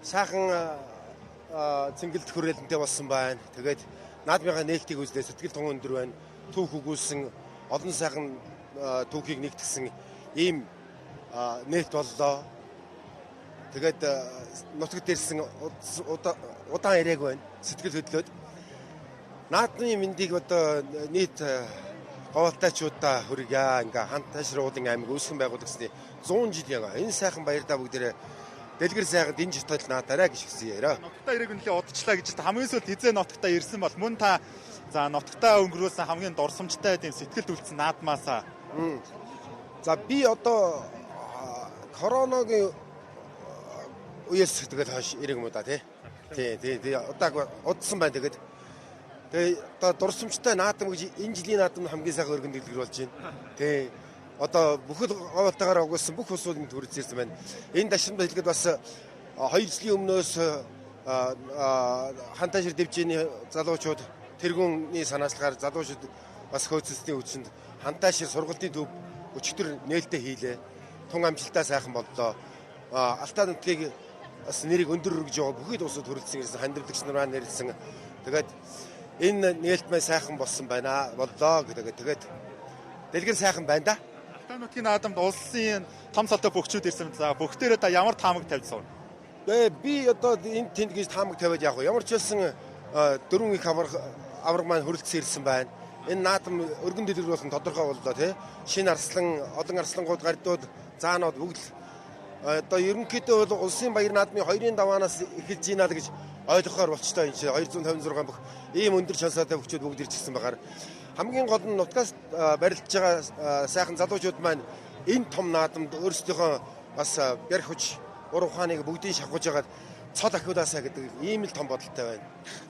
сайхан цэнгэлт хүрээлэнтэй болсон байна. Тэгээд наадмынхаа нээлтийг үзлээ сэтгэл тун өндөр байна. Түүх өгүүлсэн олон сайхан түүхийг нэгтгсэн ийм нээлт боллоо. Тэгээд нутагт ирсэн удаан ирээгүй байна. Сэтгэл хөдлөөд наадмын мэндийг одоо нийт говалтайчуудаа хүргье. Ингээ хамт ташруулын аймаг үүсгэн байгуулагчны 100 жилийн энэ сайхан баярдаа бүгдээрээ дэлгэр сайханд энэ житол наадаарай гэж хэлсэн яриа. Нутагтаа ирээг нэлээ удажлаа гэж хамгийн сүүлд хизээ нутагтаа ирсэн бол мөн та за нутагтаа өнгөрүүлсэн хамгийн дурсамжтай тийм сэтгэлд үлдсэн наадмаасаа. За би одоо коронагийн үеэс тэгэл хойш ирээг юм да тий. Тий одоо удсан байна тэгээд. Тэгээ одоо дурсамжтай наадам гэж энэ жилийн наадам хамгийн сайхан өргөн дэлгэр болж байна. Тий. Одоо бүхэл говьтойгоор өгүүлсэн бүх ус уулын төрөлцсөн байна. Энэ дашрамд хэлгээд бас 2 жилийн өмнөөс хантаашир дэвжээний залуучууд тэргүүний санаачлагаар залуучууд бас хөөцөлтийн үдшинд хантаашир сургалтын төв өчтөр нээлттэй хийлээ. Тун амжилтаа сайхан боллоо. Алтаа нутгийг бас нэрийг өндөр өргөж байгаа бүхэл усууд төрөлцсөн гэсэн хандивлагч нараа нэрлсэн. Тэгээд энэ нээлтмээ сайхан болсон байна боллоо гэдэг. Тэгээд дэлгэр сайхан байна да. Алтаа нутгийн наадамд улсын том салтай бөхчүүд ирсэн. За бөхтөрөө та ямар таамаг тавьсан? Би одоо энэ тэнд гэж таамаг тавиад яах вэ? Ямар ч байсан дөрвөн их авраг маань хөрөлдсөн ирсэн байна. Энэ наадам өргөн дэлгэр болсон тодорхой боллоо тий. Шинэ арслан, олон арслангууд, гардууд, заанууд бүгд одоо ерөнхийдөө бол улсын баяр наадмын 2-ын даваанаас эхэлж ийна л гэж ойлгохоор болчтой энэ 256 бүх ийм өндөр шансаатай хүчүүд бүгд ирчихсэн байгаа. Хамгийн гол нь нутгаас барилдж байгаа сайхан залуучууд маань энэ том наадамд өөрсдийнхөө бас барих хүч, ур ухааныг бүгдийг шавхаж байгаа цол ахиулаасаа гэдэг ийм л том бодолтой байна.